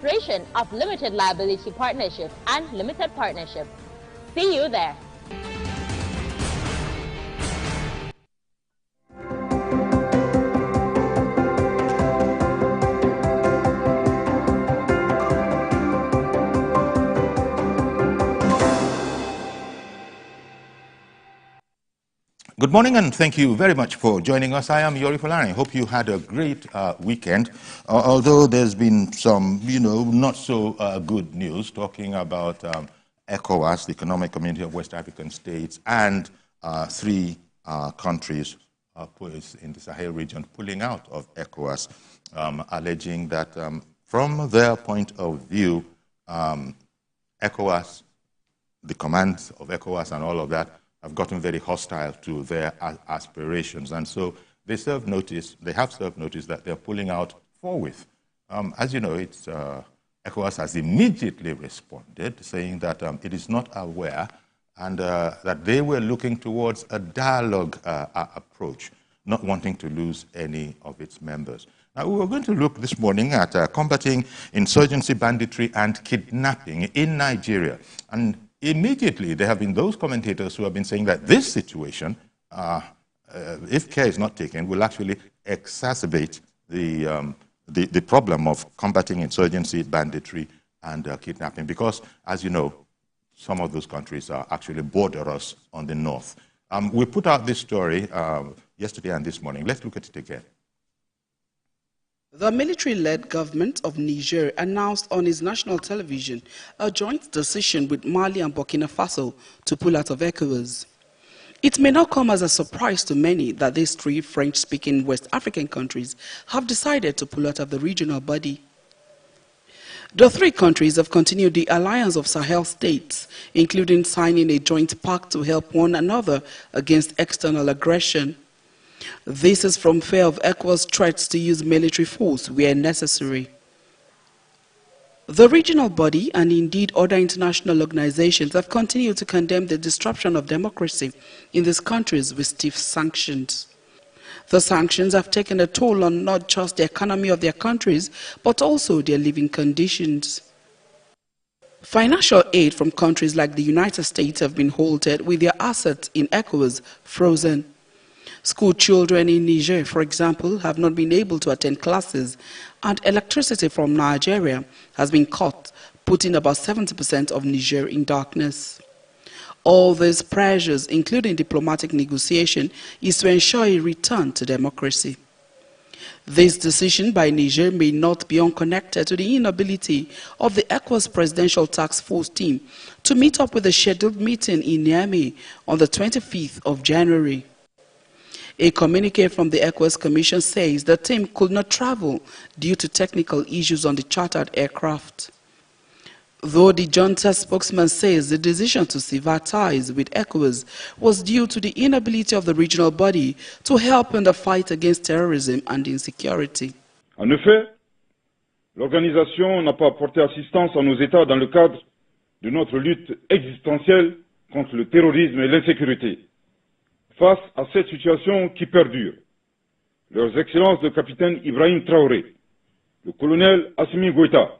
Separation of limited liability partnership and limited partnership. See you there. Good morning and thank you very much for joining us. I am Yori Folani. I hope you had a great weekend, although there's been some, not so good news talking about ECOWAS, the Economic Community of West African States, and three countries in the Sahel region pulling out of ECOWAS, alleging that from their point of view, ECOWAS, the commands of ECOWAS and all of that, have gotten very hostile to their aspirations. And so they have served notice that they're pulling out forthwith. As you know, ECOWAS has immediately responded, saying that it is not aware and that they were looking towards a dialogue approach, not wanting to lose any of its members. Now, we were going to look this morning at combating insurgency, banditry, and kidnapping in Nigeria. And immediately, there have been those commentators who have been saying that this situation, if care is not taken, will actually exacerbate the problem of combating insurgency, banditry, and kidnapping. Because, as you know, some of those countries are actually border us on the north. We put out this story yesterday and this morning. Let's look at it again. The military-led government of Niger announced on its national television a joint decision with Mali and Burkina Faso to pull out of ECOWAS. It may not come as a surprise to many that these three French-speaking West African countries have decided to pull out of the regional body. The three countries have continued the alliance of Sahel states, including signing a joint pact to help one another against external aggression. This is from fear of ECOWAS threats to use military force where necessary. The regional body and indeed other international organizations have continued to condemn the disruption of democracy in these countries with stiff sanctions. The sanctions have taken a toll on not just the economy of their countries, but also their living conditions. Financial aid from countries like the United States have been halted, with their assets in ECOWAS frozen. School children in Niger, for example, have not been able to attend classes, and electricity from Nigeria has been cut, putting about 70% of Niger in darkness. All these pressures, including diplomatic negotiation, is to ensure a return to democracy. This decision by Niger may not be unconnected to the inability of the ECOWAS Presidential Task Force team to meet up with a scheduled meeting in Niamey on the 25th of January. A communique from the ECOWAS Commission says the team could not travel due to technical issues on the chartered aircraft. Though the junta spokesman says the decision to sever ties with ECOWAS was due to the inability of the regional body to help in the fight against terrorism and insecurity. En effet, l'organisation n'a pas apporté assistance à nos États dans le cadre de notre lutte existentielle contre le terrorisme et l'insécurité. Face à cette situation qui perdure, leurs excellences le capitaine Ibrahim Traoré, le colonel Assimi Goïta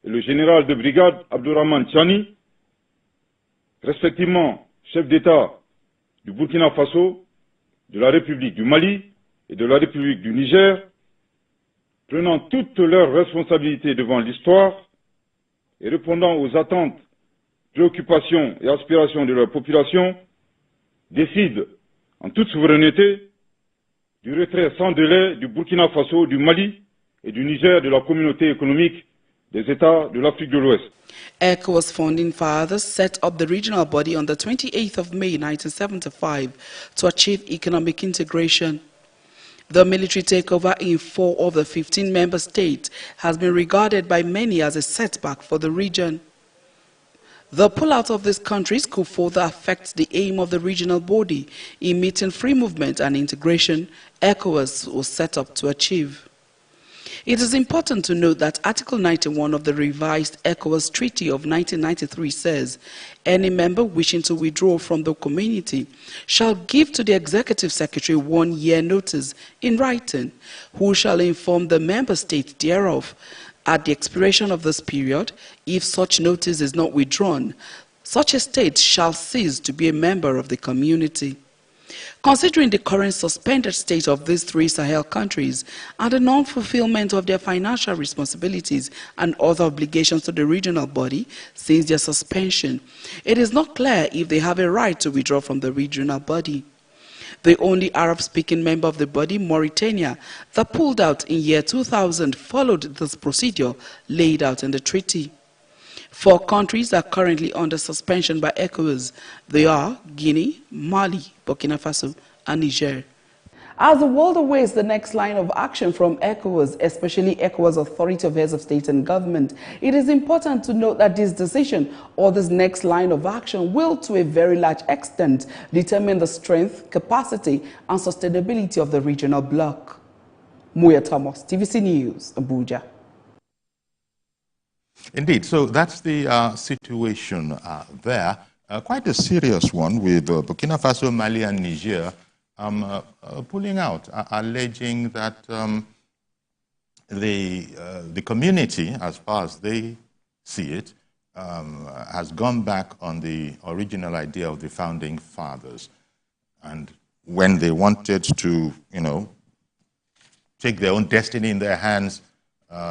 et le général de brigade Abdourahmane Tiani, respectivement chef d'État du Burkina Faso, de la République du Mali et de la République du Niger, prenant toutes leurs responsabilités devant l'histoire et répondant aux attentes, préoccupations et aspirations de leur population, décident en toute souveraineté du retrait sans délai du Burkina Faso, du Mali et du Niger de la communauté économique des États de l'Afrique de l'Ouest. ECOWAS founding fathers set up the regional body on the 28th of May 1975 to achieve economic integration. The military takeover in 4 of the 15 member states has been regarded by many as a setback for the region. The pullout of these countries could further affect the aim of the regional body in meeting free movement and integration ECOWAS was set up to achieve. It is important to note that Article 91 of the revised ECOWAS Treaty of 1993 says, any member wishing to withdraw from the community shall give to the Executive Secretary 1 year notice in writing, who shall inform the member state thereof, At the expiration of this period, if such notice is not withdrawn, such a state shall cease to be a member of the community. Considering the current suspended state of these three Sahel countries and the non-fulfillment of their financial responsibilities and other obligations to the regional body since their suspension, it is not clear if they have a right to withdraw from the regional body. The only Arab-speaking member of the body, Mauritania, that pulled out in year 2000 followed this procedure laid out in the treaty. 4 countries are currently under suspension by ECOWAS. They are Guinea, Mali, Burkina Faso, and Niger. As the world awaits the next line of action from ECOWAS, especially ECOWAS Authority of Heads of State and Government, it is important to note that this decision or this next line of action will to a very large extent determine the strength, capacity, and sustainability of the regional bloc. Muya Thomas, TVC News, Abuja. Indeed, so that's the situation there. Quite a serious one with Burkina Faso, Mali, and Niger pulling out, alleging that the community, as far as they see it, has gone back on the original idea of the founding fathers. And when they wanted to, take their own destiny in their hands,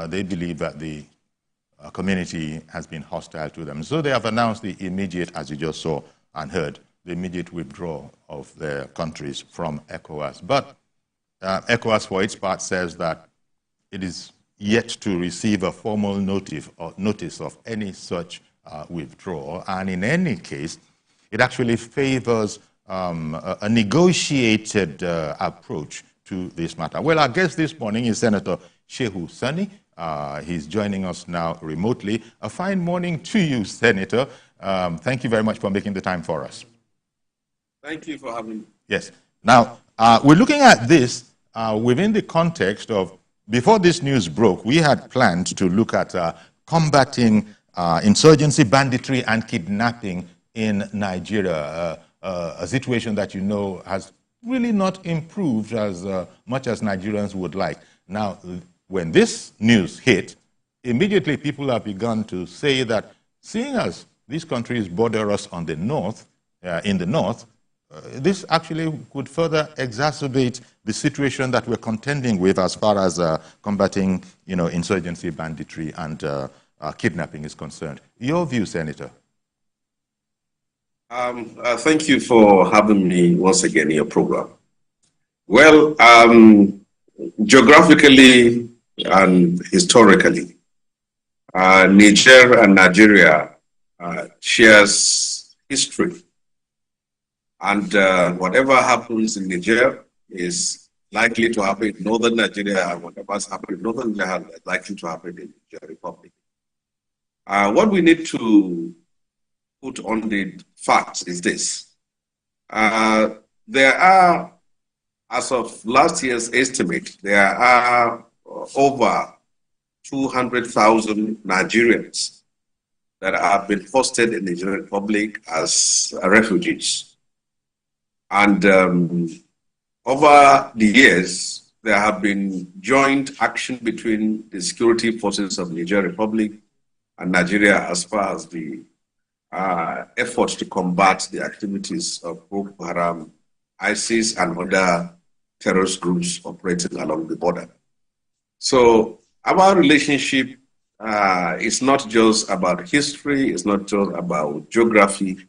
they believe that the community has been hostile to them. So they have announced the immediate, as you just saw and heard, the immediate withdrawal of their countries from ECOWAS. But ECOWAS, for its part, says that it is yet to receive a formal notice of any such withdrawal. And in any case, it actually favors a negotiated approach to this matter. Well, our guest this morning is Senator Shehu Sani. He's joining us now remotely. A fine morning to you, Senator. Thank you very much for making the time for us. Thank you for having me. Yes. Now, we're looking at this within the context of, before this news broke, we had planned to look at combating insurgency, banditry, and kidnapping in Nigeria, a situation that has really not improved as much as Nigerians would like. Now, when this news hit, immediately people have begun to say that, seeing as these countries border us on the north, in the north, this actually could further exacerbate the situation that we're contending with as far as combating, insurgency, banditry, and kidnapping is concerned. Your view, Senator? Thank you for having me once again in your program. Well, geographically and historically, Niger and Nigeria shares history. And whatever happens in Niger is likely to happen in northern Nigeria, and whatever has happened in northern Nigeria is likely to happen in the Niger Republic. What we need to put on the facts is this. There are, as of last year's estimate, there are over 200,000 Nigerians that have been hosted in the Niger Republic as refugees. And over the years, there have been joint action between the security forces of Niger Republic and Nigeria as far as the efforts to combat the activities of Boko Haram, ISIS, and other terrorist groups operating along the border. So our relationship is not just about history, it's not just about geography,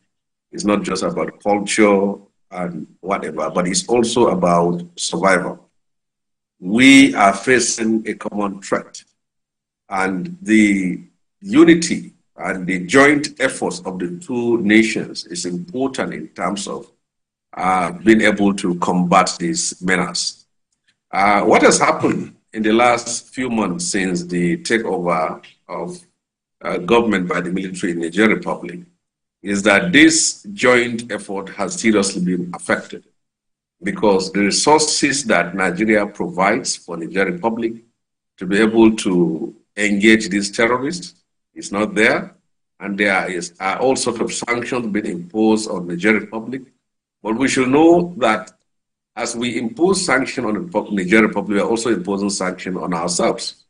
it's not just about culture and whatever, but it's also about survival. We are facing a common threat, and the unity and the joint efforts of the two nations is important in terms of being able to combat these menace. What has happened in the last few months since the takeover of government by the military in the Niger Republic is that this joint effort has seriously been affected, because the resources that Nigeria provides for the Niger Republic to be able to engage these terrorists is not there, and there are all sorts of sanctions being imposed on the Niger Republic. But we should know that as we impose sanctions on the Niger Republic, we are also imposing sanctions on ourselves.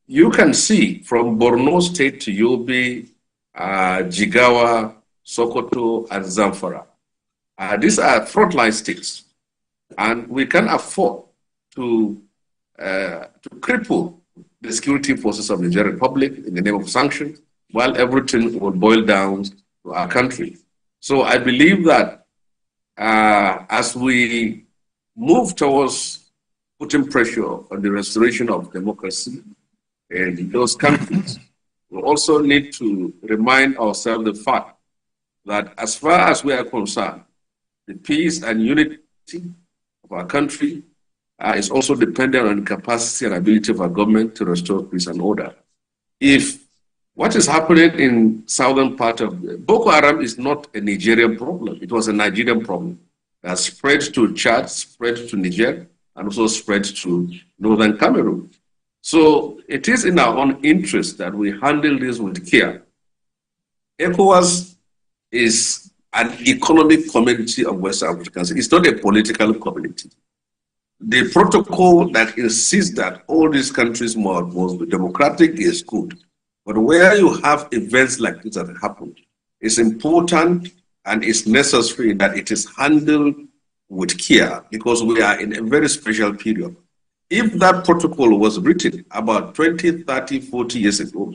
you can see from Borno State to Yobe, Jigawa, Sokoto, and Zamfara. These are frontline states, and we can afford to cripple the security forces of the Niger Republic in the name of sanctions, while everything will boil down to our country. So I believe that as we move towards putting pressure on the restoration of democracy in those countries, we also need to remind ourselves the fact that as far as we are concerned, the peace and unity of our country is also dependent on the capacity and ability of our government to restore peace and order. If what is happening in southern part of Boko Haram is not a Nigerian problem, it was a Nigerian problem that spread to Chad, spread to Niger, and also spread to northern Cameroon. So it is in our own interest that we handle this with care. ECOWAS is an economic community of West Africans. It's not a political community. The protocol that insists that all these countries must be democratic is good. But where you have events like this that happen, it's important and it's necessary that it is handled with care, because we are in a very special period. If that protocol was written about 20, 30, 40 years ago,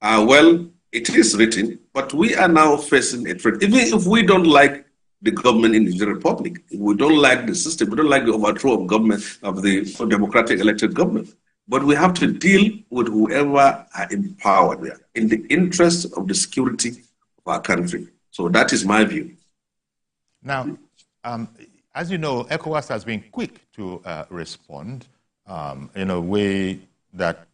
well, it is written, but we are now facing a threat. Even if we don't like the government in the Niger Republic, if we don't like the system, we don't like the overthrow of government, of the democratic elected government, but we have to deal with whoever are in power there in the interest of the security of our country. So that is my view. Now, as you know, ECOWAS has been quick to respond in a way that,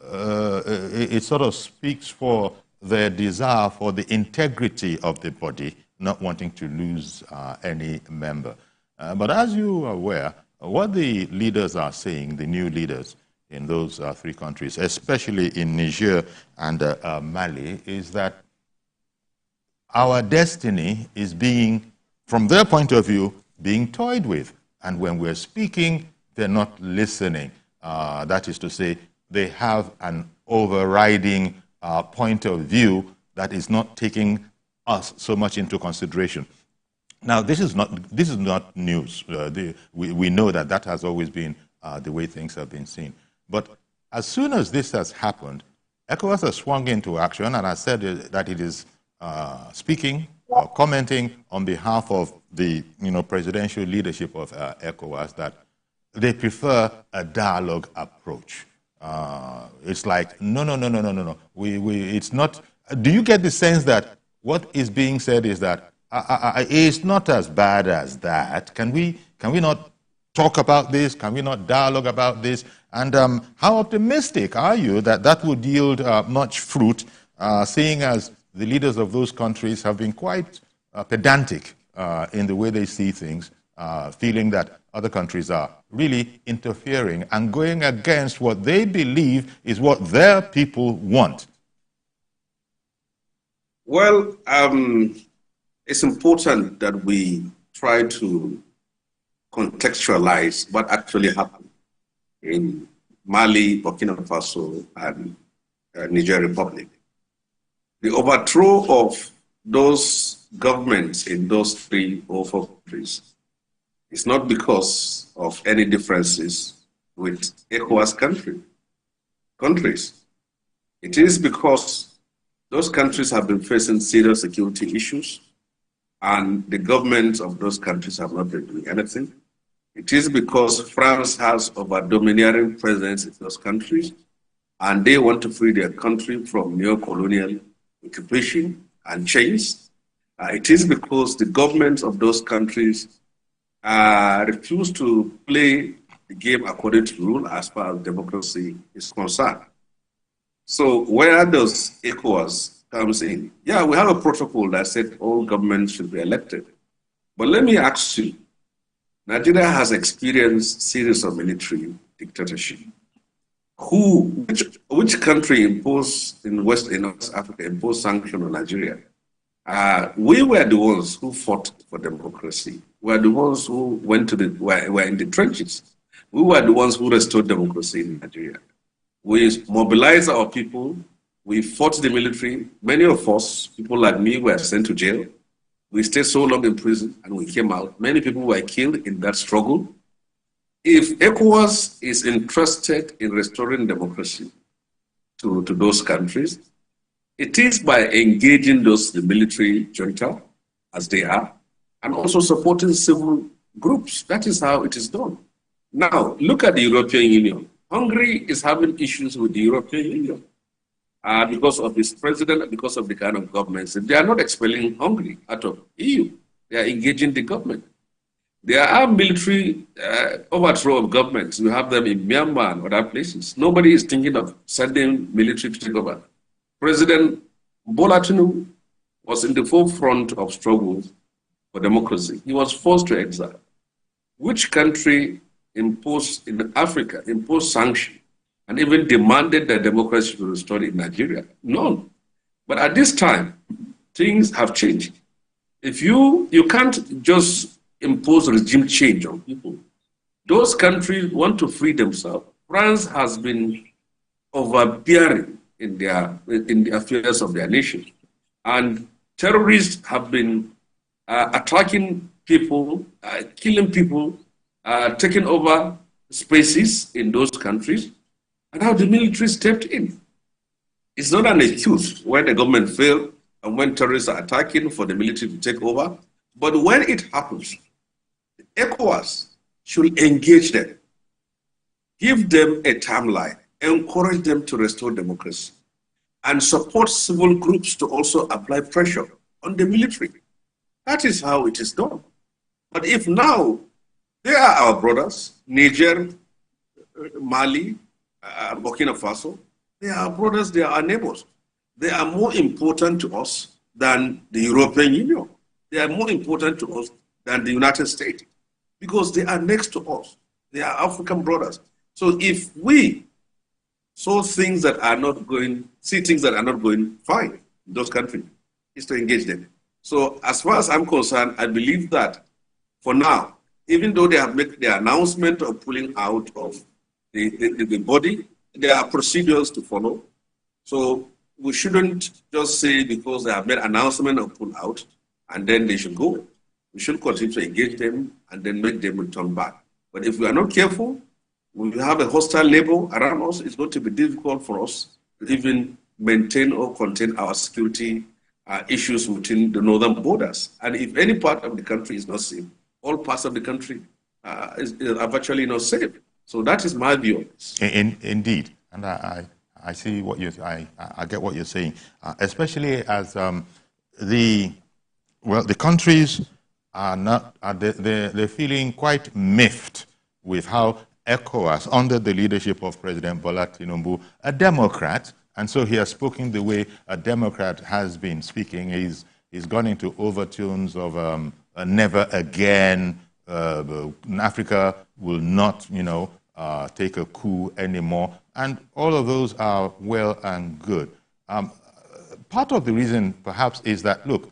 it sort of speaks for their desire for the integrity of the body, not wanting to lose any member. But as you are aware, what the leaders are saying, the new leaders in those three countries, especially in Niger and Mali, is that our destiny is being, from their point of view, being toyed with. And when we're speaking, they're not listening. That is to say, they have an overriding point of view that is not taking us so much into consideration. Now, this is not news. We know that has always been the way things have been seen. But as soon as this has happened, ECOWAS has swung into action, and has said that it is speaking or commenting on behalf of the presidential leadership of ECOWAS that they prefer a dialogue approach. It's like, no. It's not. Do you get the sense that what is being said is that it's not as bad as that? Can we not talk about this? Can we not dialogue about this? And how optimistic are you that would yield much fruit, seeing as the leaders of those countries have been quite pedantic in the way they see things, feeling that other countries are really interfering and going against what they believe is what their people want? Well, it's important that we try to contextualize what actually happened in Mali, Burkina Faso, and Niger Republic. The overthrow of those governments in those 3 or 4 countries is not because of any differences with ECOWAS countries. It is because those countries have been facing serious security issues, and the governments of those countries have not been doing anything. It is because France has over domineering presence in those countries, and they want to free their country from neo-colonial occupation and chains. It is because the governments of those countries refuse to play the game according to rule as far as democracy is concerned. So where does ECOWAS comes in? Yeah, we have a protocol that said all governments should be elected. But let me ask you, Nigeria has experienced series of military dictatorship. Which country imposed in West Africa imposed sanctions on Nigeria? We were the ones who fought for democracy. We were the ones who were in the trenches. We were the ones who restored democracy in Nigeria. We mobilized our people. We fought the military. Many of us, people like me, were sent to jail. We stayed so long in prison and we came out. Many people were killed in that struggle. If ECOWAS is interested in restoring democracy to those countries, it is by engaging the military junta, as they are, and also supporting civil groups. That is how it is done. Now, look at the European Union. Hungary is having issues with the European Union because of its president, because of the kind of governments. They are not expelling Hungary out of EU. They are engaging the government. There are military overthrow of governments. We have them in Myanmar and other places. Nobody is thinking of sending military to take over. President Bola Tinubu was in the forefront of struggles for democracy. He was forced to exile. Which country imposed in Africa, imposed sanctions, and even demanded that democracy be restored in Nigeria? None. But at this time, things have changed. If you can't just impose regime change on people. Those countries want to free themselves. France has been overbearing in the affairs of their nation. And terrorists have been attacking people, killing people, taking over spaces in those countries. And how the military stepped in. It's not an excuse when the government failed and when terrorists are attacking for the military to take over. But when it happens, ECOWAS should engage them, give them a timeline, encourage them to restore democracy, and support civil groups to also apply pressure on the military. That is how it is done. But if now they are our brothers, Niger, Mali, Burkina Faso, they are our brothers, they are our neighbors. They are more important to us than the European Union. They are more important to us than the United States because they are next to us. They are African brothers. So if we see things that are not going fine in those countries, is to engage them. So as far as I'm concerned, I believe that for now, even though they have made the announcement of pulling out of the body, there are procedures to follow. So we shouldn't just say because they have made an announcement of pull out and then they should go. We should continue to engage them and then make them return back. But if we are not careful, when we have a hostile neighbor around us, it's going to be difficult for us to even maintain or contain our security issues within the northern borders. And if any part of the country is not safe, all parts of the country are virtually not safe. So that is my view on this. Indeed. And I see what you I get what you're saying, especially as the countries are not they're feeling quite miffed with how ECOWAS, under the leadership of President Bola Tinubu, a Democrat, and so he has spoken the way a Democrat has been speaking. He's gone into overtones of never again. Africa will not, take a coup anymore, and all of those are well and good. Part of the reason, perhaps, is that, look,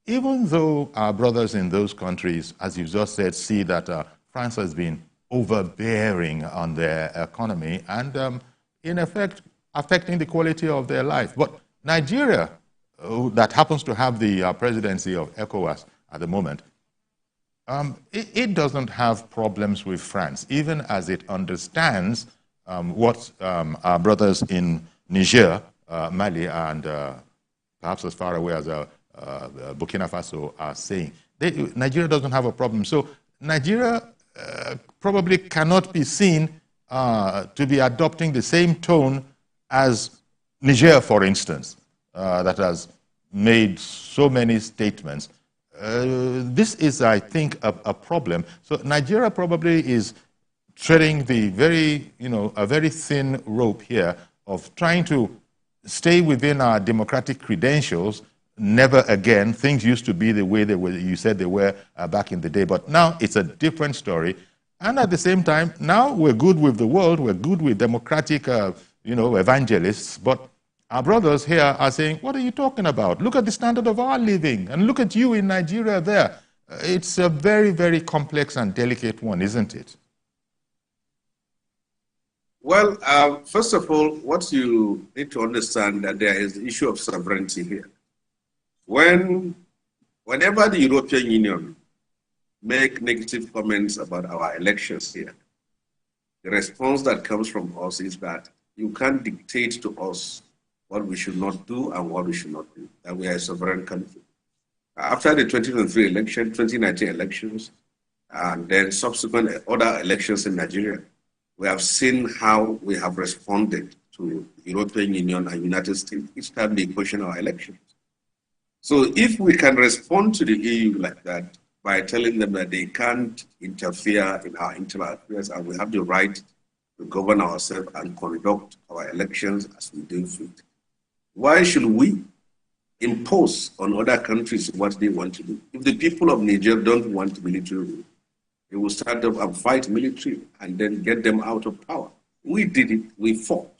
even though our brothers in those countries, as you just said, see that France has been overbearing on their economy and, in effect, affecting the quality of their life. But Nigeria, that happens to have the presidency of ECOWAS at the moment, it doesn't have problems with France, even as it understands what our brothers in Niger, Mali, and perhaps as far away as Burkina Faso are saying. Nigeria doesn't have a problem. So Nigeria probably cannot be seen to be adopting the same tone as Niger, for instance, that has made so many statements. This is, I think, a problem. So Nigeria probably is treading the a very thin rope here of trying to stay within our democratic credentials. Never again. Things used to be the way they were, you said they were back in the day, but now it's a different story. And at the same time, now we're good with the world, we're good with democratic, evangelists, but our brothers here are saying, what are you talking about? Look at the standard of our living, and look at you in Nigeria there. It's a very, very complex and delicate one, isn't it? Well, first of all, what you need to understand that there is the issue of sovereignty here. Whenever the European Union make negative comments about our elections here, the response that comes from us is that you can't dictate to us what we should not do and what we should not do, that we are a sovereign country. After the 2023 election, 2019 elections, and then subsequent other elections in Nigeria, we have seen how we have responded to the European Union and United States each time they question our elections. So if we can respond to the EU like that by telling them that they can't interfere in our internal affairs and we have the right to govern ourselves and conduct our elections as we do fit, why should we impose on other countries what they want to do? If the people of Niger don't want military rule, they will start up and fight military and then get them out of power. We did it, we fought.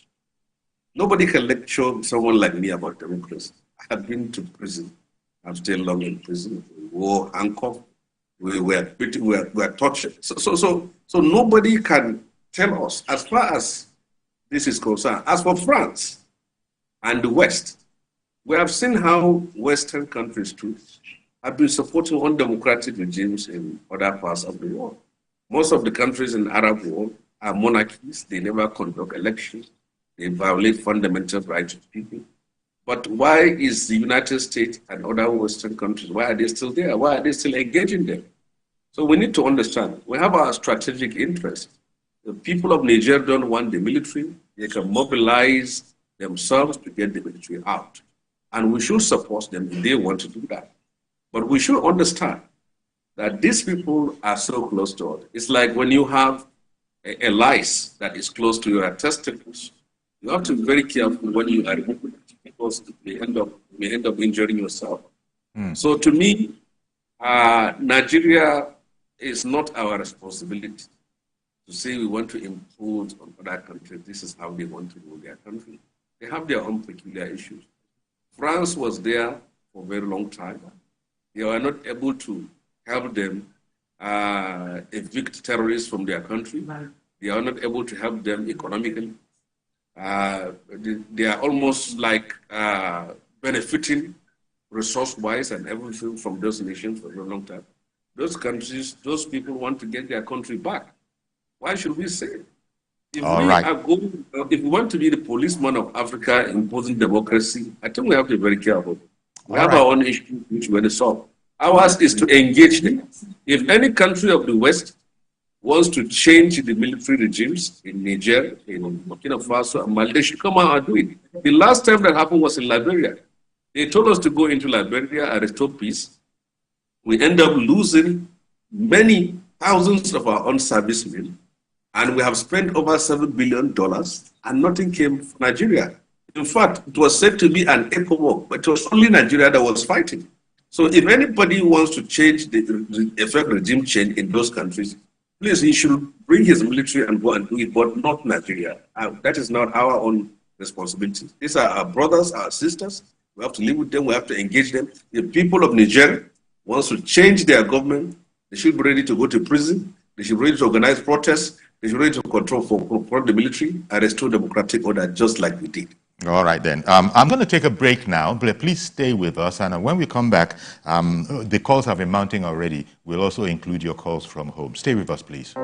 Nobody can lecture someone like me about democracy. I have been to prison. I've stayed long in prison. We were handcuffed. We were beaten, we were tortured. So nobody can tell us, as far as this is concerned, as for France and the West, we have seen how Western countries too have been supporting undemocratic regimes in other parts of the world. Most of the countries in the Arab world are monarchies. They never conduct elections. They violate fundamental rights of people. But why is the United States and other Western countries, why are they still there? Why are they still engaging them? So we need to understand, we have our strategic interests. The people of Niger don't want the military. They can mobilize themselves to get the military out. And we should support them if they want to do that. But we should understand that these people are so close to us. It's like when you have a lice that is close to your testicles. You have to be very careful when you are removing it because you may end up injuring yourself. So to me, Nigeria is not our responsibility to say we want to impose on other countries. This is how they want to rule their country. They have their own peculiar issues. France was there for a very long time. They were not able to help them evict terrorists from their country. They are not able to help them economically. They are almost like benefiting resource-wise and everything from those nations for a very long time. Those countries, those people want to get their country back. Why should we say it? If we want to be the policeman of Africa imposing democracy, I think we have to be very careful. We have our own issues which we want to solve. Ours is to engage them. If any country of the West wants to change the military regimes in Niger, in Burkina Faso and Mali, they should come out and do it. The last time that happened was in Liberia. They told us to go into Liberia and restore peace. We end up losing many thousands of our own servicemen, and we have spent over $7 billion, and nothing came from Nigeria. In fact, it was said to be an ECOWAS, but it was only Nigeria that was fighting. So if anybody wants to change the effect regime change in those countries, please, he should bring his military and go and do it, but not Nigeria. That is not our own responsibility. These are our brothers, our sisters. We have to live with them. We have to engage them. The people of Niger wants to change their government. They should be ready to go to prison. They should be ready to organize protests. They should be ready to control the military and restore democratic order just like we did. All right, then. I'm going to take a break now, but please stay with us. And when we come back, the calls have been mounting already. We'll also include your calls from home. Stay with us, please.